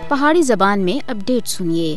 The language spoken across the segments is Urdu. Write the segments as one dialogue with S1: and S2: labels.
S1: پہاڑی زبان میں اپڈیٹ سنیے۔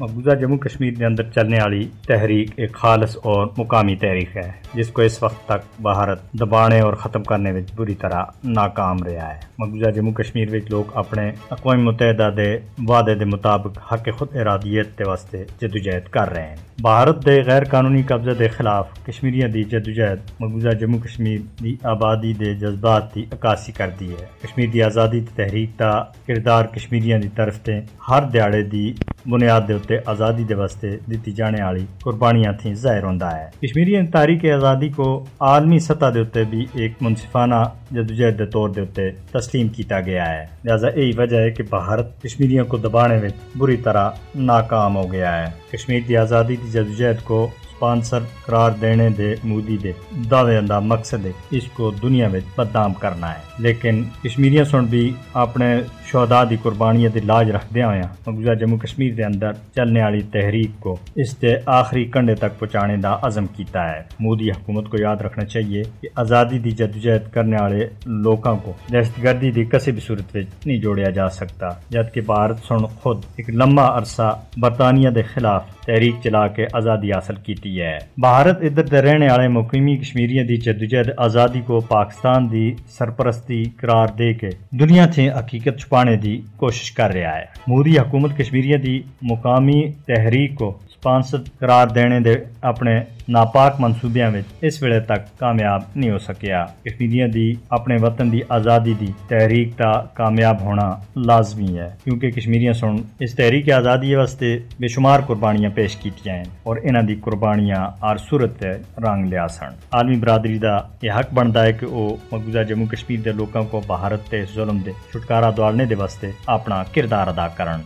S2: مقبوضہ جموں کشمیر کے اندر چلنے والی تحریک ایک خالص اور مقامی تحریک ہے جس کو اس وقت تک بھارت دبانے اور ختم کرنے میں بری طرح ناکام رہا ہے۔ مقبوضہ جموں کشمیر میں لوگ اپنے اقوام متحدہ دے وعدے دے مطابق حق خود ارادیت کے واسطے جدوجہد کر رہے ہیں۔ بھارت دے غیر قانونی قبضے دے خلاف کشمیریاں دی جدوجہد مقبوضہ جموں کشمیر دی آبادی دے جذبات دی عکاسی کر دی ہے۔ کشمیر دی آزادی دی تحریک دا کردار کشمیریاں دی طرف تے ہر دیہڑے دی بنیاد دے تے آزادی دے واسطے دتی جانے والی قربانیاں تھیں ظاہر ہوندا ہے۔ کشمیری تاریخ آزادی کو عالمی سطح دے تے بھی ایک منصفانہ جدوجہد دے طور دے تے تسلیم کیتا گیا ہے، لہذا یہی وجہ ہے کہ بھارت کشمیریوں کو دبانے میں بری طرح ناکام ہو گیا ہے۔ کشمیر دی آزادی دی جدوجہد کو سپانسر قرار دینے دے مودی دے دعوے دا مقصد ہے اس کو دنیا میں بدنام کرنا ہے، لیکن کشمیریاں سن بھی اپنے شہداء دی قربانیاں دی لاج رکھدے ہوئے مقبوضہ جموں کشمیر دے اندر چلنے والی تحریک کو اس دے آخری کنڈے تک پہنچانے دا عزم کیتا ہے۔ مودی حکومت کو یاد رکھنا چاہیے کہ آزادی دی جدوجہد کرنے والے لوگوں کو دہشت گردی دی کسی بھی صورت میں نہیں جوڑیا جا سکتا، جبکہ بھارت سن خود ایک لمبا عرصہ برطانیہ دے خلاف تحریک چلا کے آزادی حاصل کیتی ہے۔ بھارت ادھر دے رہنے والے مقامی کشمیریوں دی جدوجہد آزادی کو پاکستان دی سرپرستی قرار دے کے دنیا سے حقیقت چھپانے دی کوشش کر رہا ہے۔ مودی حکومت کشمیریوں دی مقامی تحریک کو سپانسر قرار دینے دے اپنے ناپاک منصوبیاں میں اس ویلے تک کامیاب نہیں ہو سکیا۔ کشمیریوں دی اپنے وطن دی آزادی دی تحریک تا کامیاب ہونا لازمی ہے، کیونکہ کشمیریاں سن اس تحریک آزادی واسطے بے شمار قربانیاں پیش کیتیاں ہیں اور انہاں دی قربانیاں ہر صورت تے رنگ لیا سن۔ عالمی برادری دا یہ حق بندا ہے کہ وہ مقبوضہ جموں کشمیر دے لوکاں کو بھارت تے ظلم دے چھٹکارا دوانے دے واسطے اپنا کردار ادا کرن۔